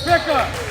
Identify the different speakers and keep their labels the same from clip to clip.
Speaker 1: Pick up.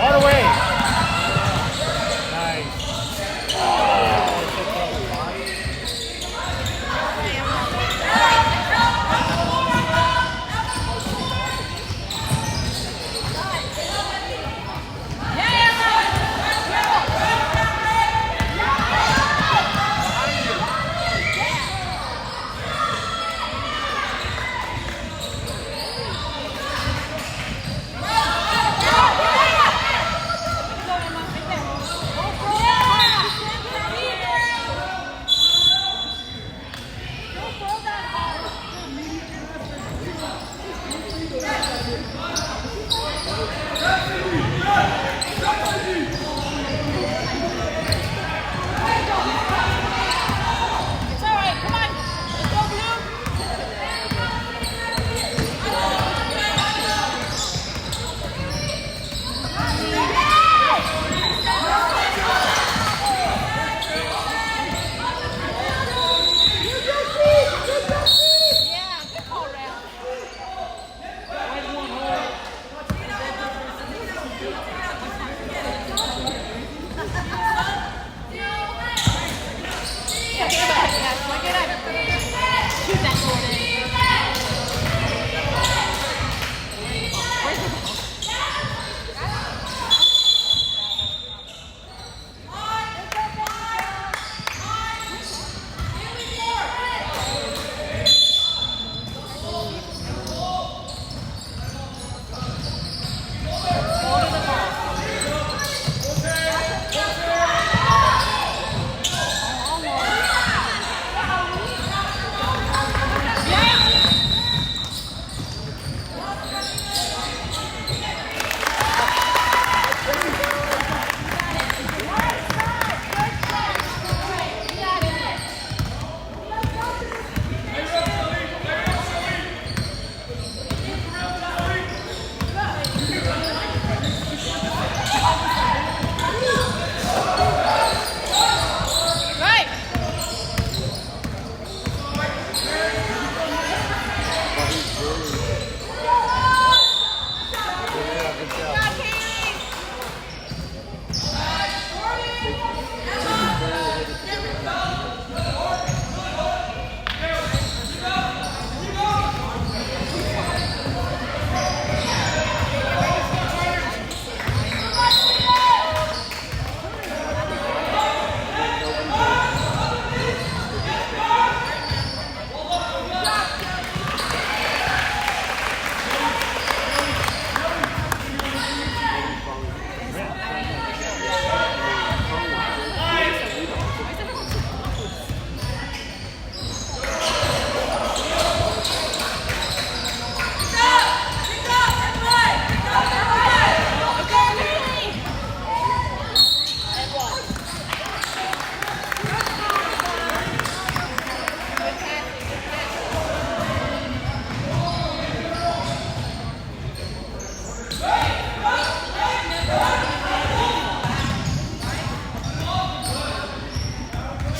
Speaker 1: All the way. Nice.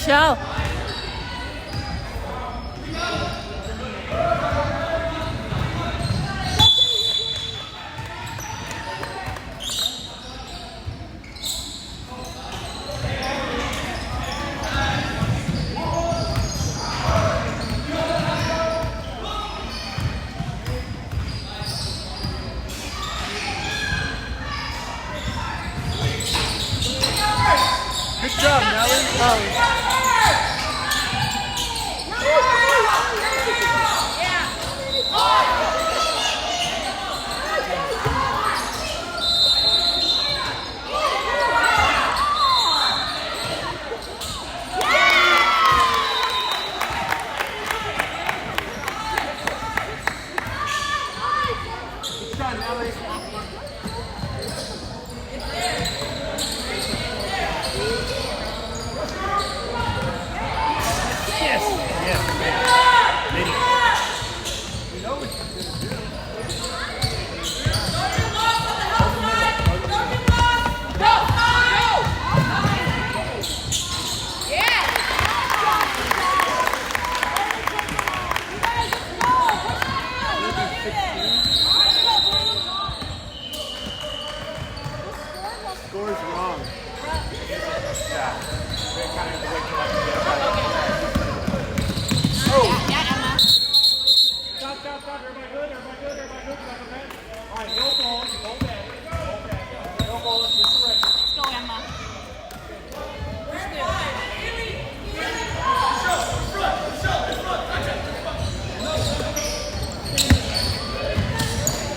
Speaker 1: show.
Speaker 2: Good job, Nelly. Good shot, Nelly. Score's wrong. Yeah. Oh! Stop, stop, stop. Everybody good? Everybody good? Everybody good? Stop, okay? All right, no ball. You go back. Go back. No ball. Let's misdirect.
Speaker 1: Let's go, Emma.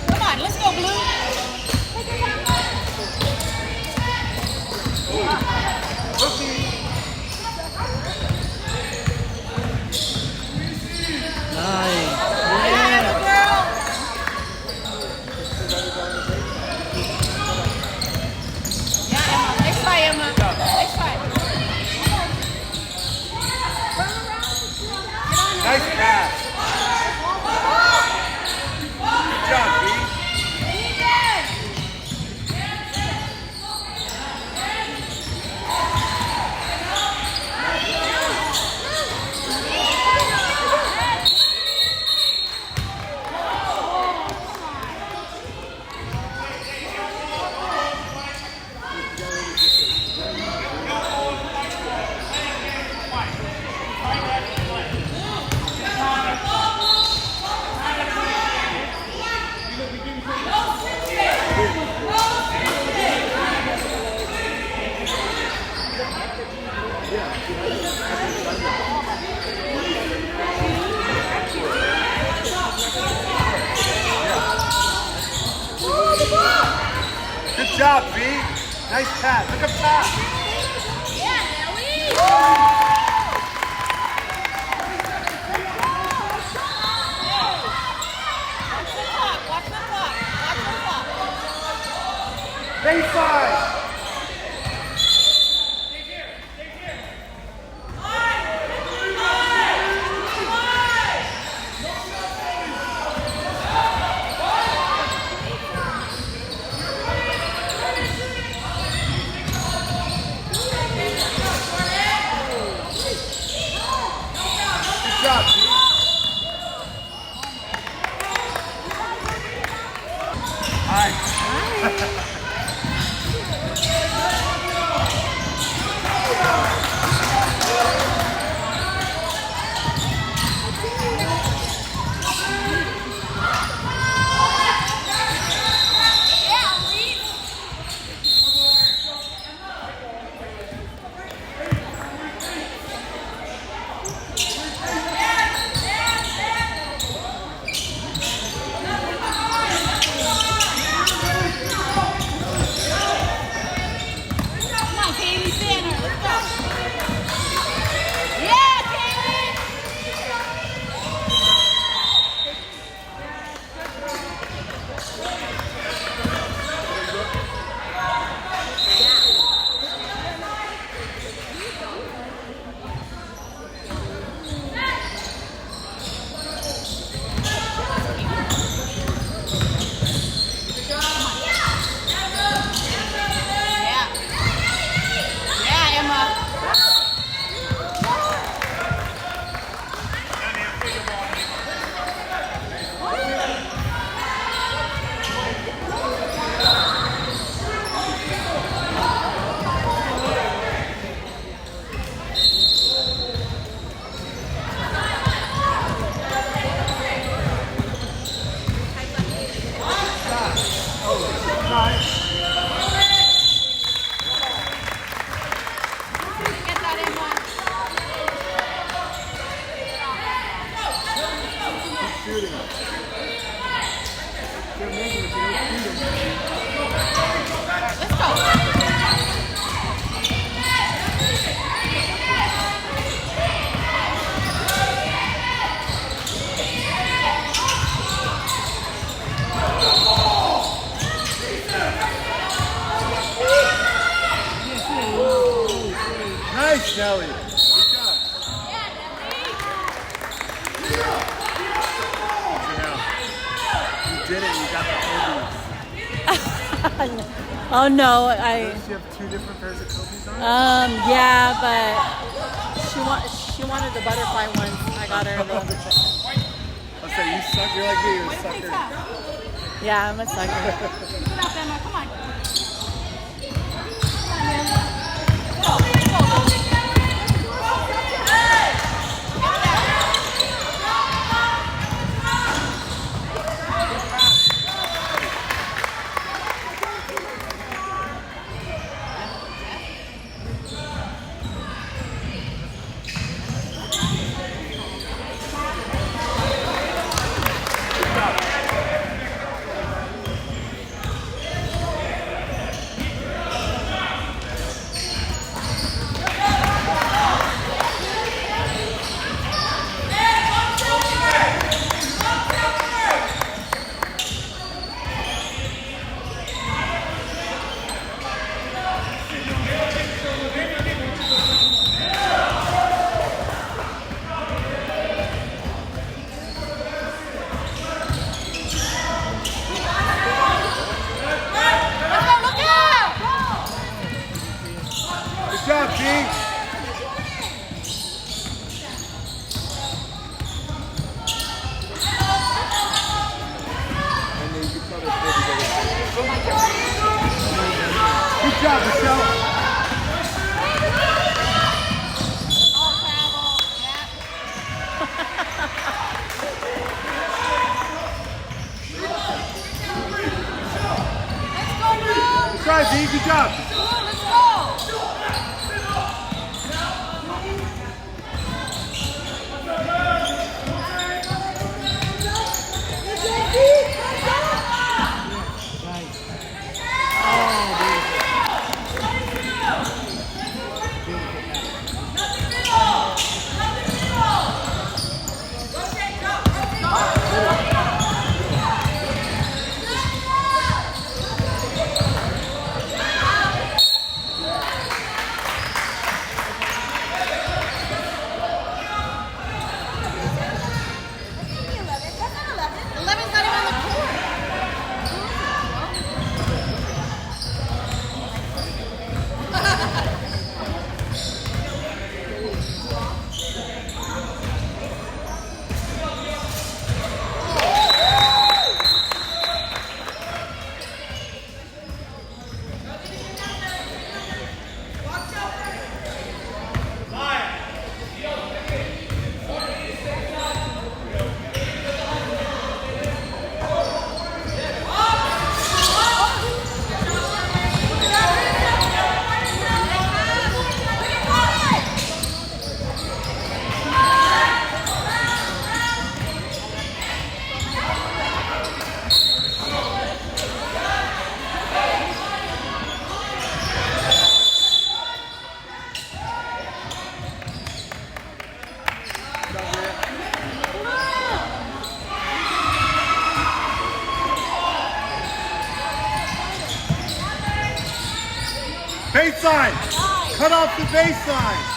Speaker 1: Come on, let's go, Blue. Nice. Yeah, girl. Yeah, Emma. Next try, Emma. Next try.
Speaker 2: Nice pass. Good job, B. Good job, B. Nice pass. Look up top.
Speaker 1: Yeah, Nelly. Watch the clock. Watch the clock. Watch the clock.
Speaker 2: Baseline. Good job, B. Hi. Shelly. Good job. You did it. You got the Kobe's.
Speaker 3: Oh no,
Speaker 2: Does she have 2 different pairs of Kobe's on?
Speaker 3: yeah, but she wanted the butterfly ones. I got her the.
Speaker 2: I'll say you suck. You're like me. You're a sucker.
Speaker 3: Yeah, I'm a sucker.
Speaker 1: Get up, Emma. Come on.
Speaker 2: Good job, G. Good job, Michelle. Try, Z. Good job.
Speaker 1: Let's go.
Speaker 2: Baseline. Cut off the baseline.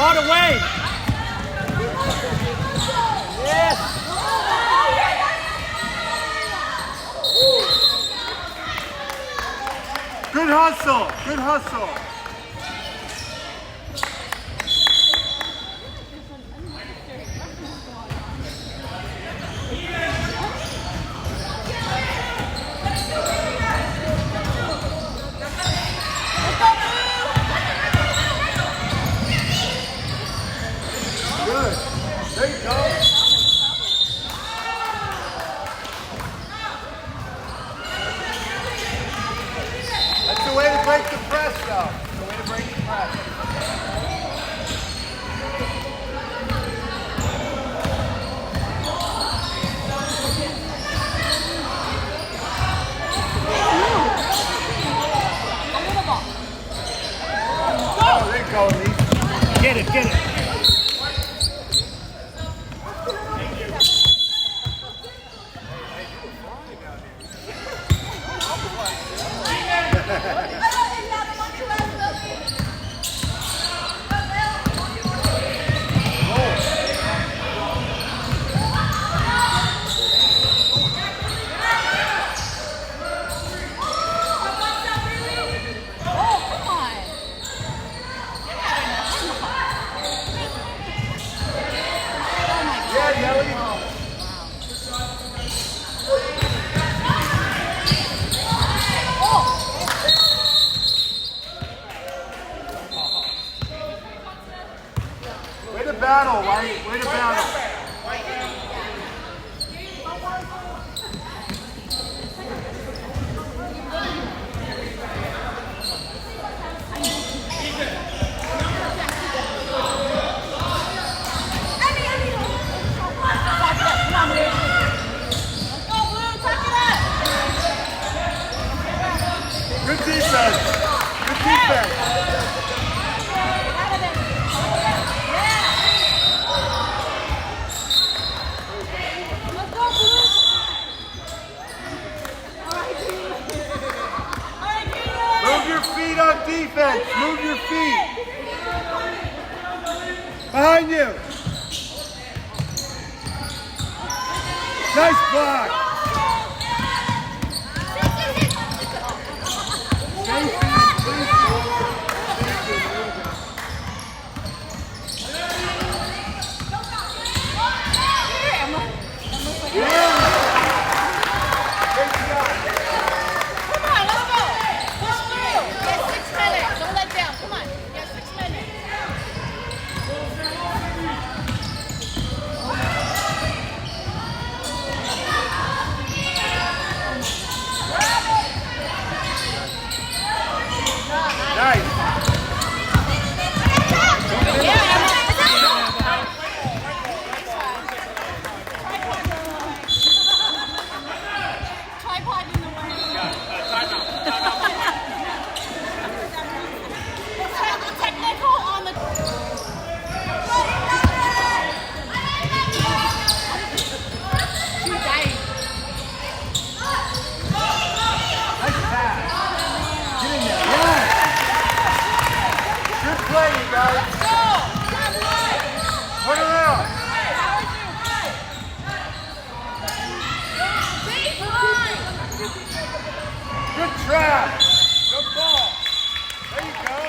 Speaker 2: On away. Yes. Good hustle. Good hustle. Good. There you go. That's the way to break the press, though. That's the way to break the press. Oh, there you go, Elise. Get it, get it. Way to battle, White. Way to battle. Good defense. Good defense. Move your feet on defense. Move your feet. Behind you. Nice block. Nice.
Speaker 1: Tripod in the way. Technical on the. She's dying.
Speaker 2: Nice pass. Get in there. Yeah. Good play, you guys. Put her out. Good trap. Good ball. There you go.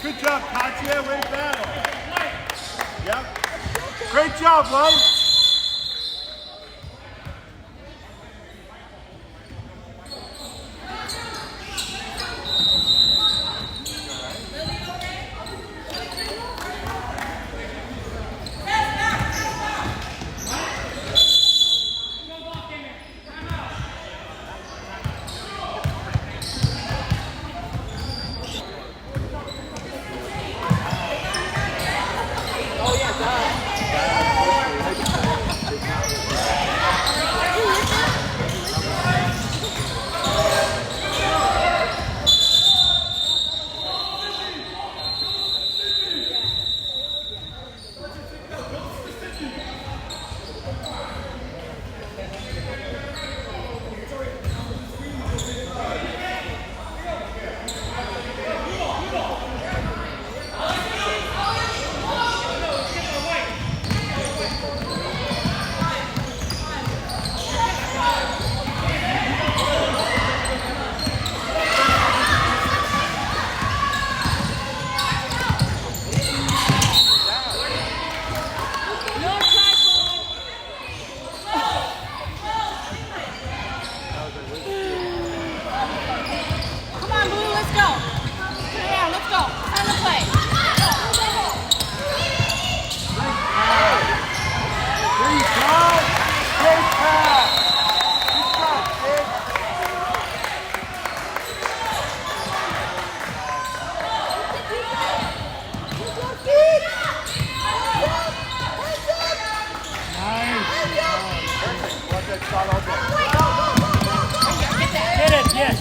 Speaker 2: Good job, Katya. Way to battle. Yep. Great job, Love.
Speaker 1: Come on, Blue, let's go. Yeah, let's go. Time to play.
Speaker 2: There you go. Great pass. Good job, kid. Nice. Watch that shot all day. Get it, yes.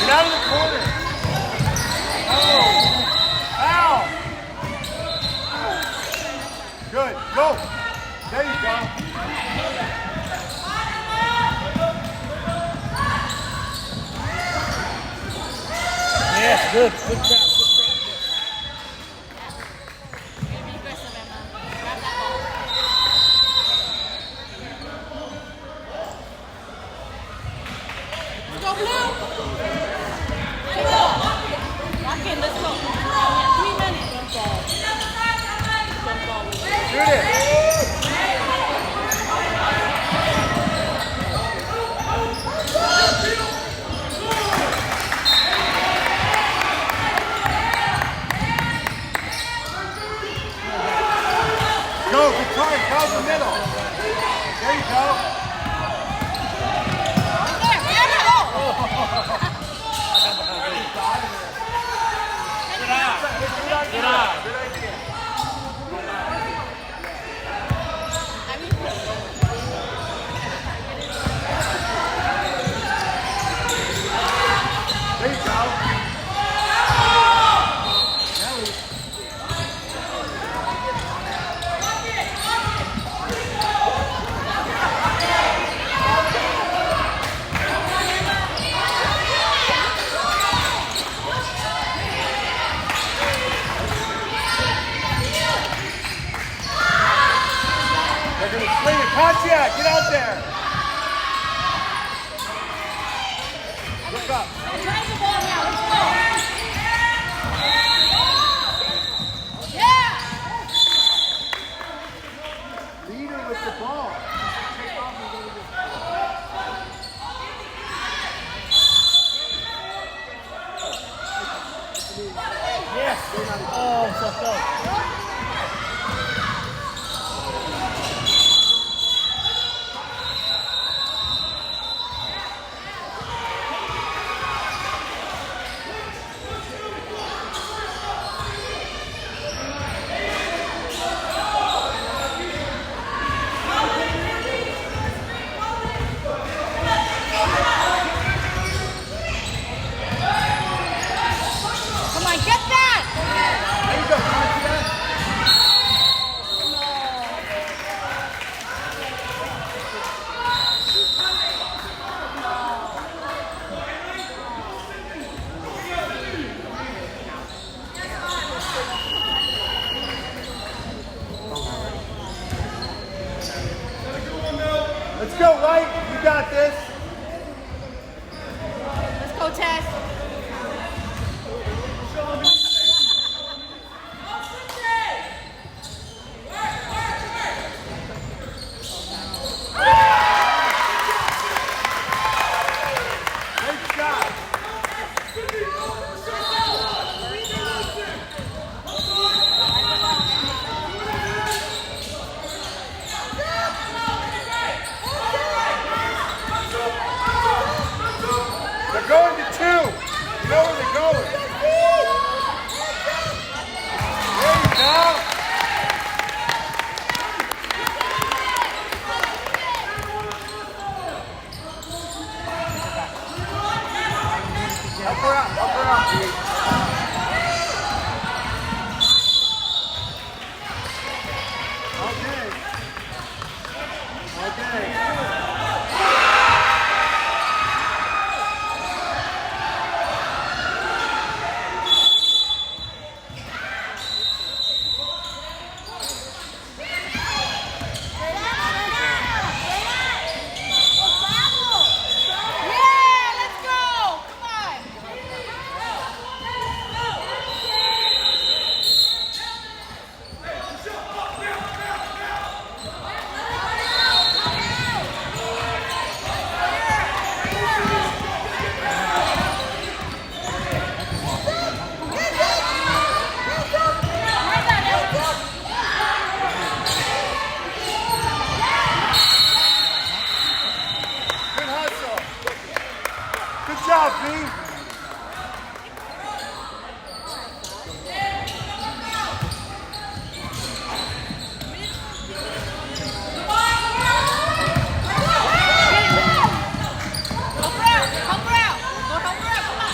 Speaker 2: Get out of the corner. Ow. Good. Go. There you go. Yes, good. Good trap.
Speaker 1: Be aggressive, Emma. Grab that ball. Let's go, Blue. Let's go. Lock in, let's go. 3 minutes. Jump ball.
Speaker 2: Shoot it. Go, good try. Go in the middle. There you go.
Speaker 1: There, Emma.
Speaker 2: Good eye. Good idea. There you go. They're going to swing it. Katya, get out there. Look up.
Speaker 1: Drive the ball now. Let's go. Yeah.
Speaker 2: Lead her with the ball. Take off and go to the Yes. Oh, so close.
Speaker 1: Come on, get that.
Speaker 2: There you go, Katya. going to 2. You know where they're going. There you go. Help her out, help her out. Okay.
Speaker 1: Yeah, let's go. Come on.
Speaker 2: Good hustle. Good job, B.
Speaker 1: Help her out. Help her out. Go help her out. Come on.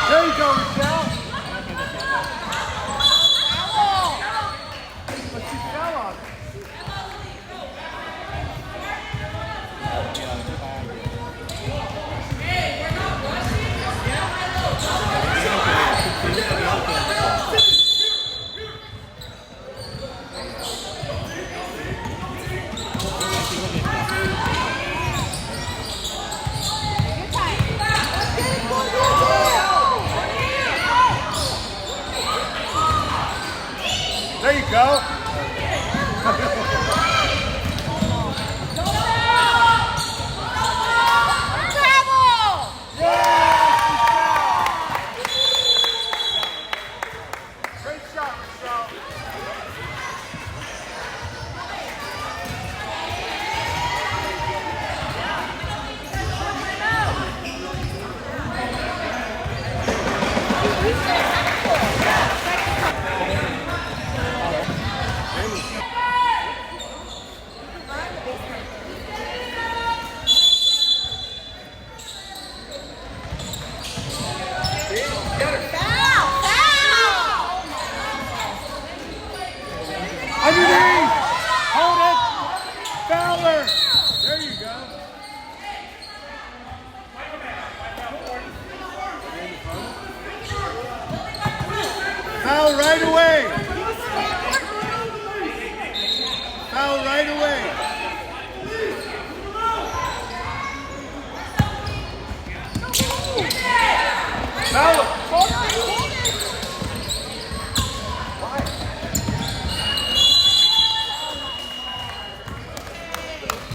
Speaker 2: There you go, Michelle. But she fell on it. There you go.
Speaker 1: Travel.
Speaker 2: Great shot, Michelle. Underneath! Hold it! Fowler! There you go. Foul right away! Foul right away! Foul!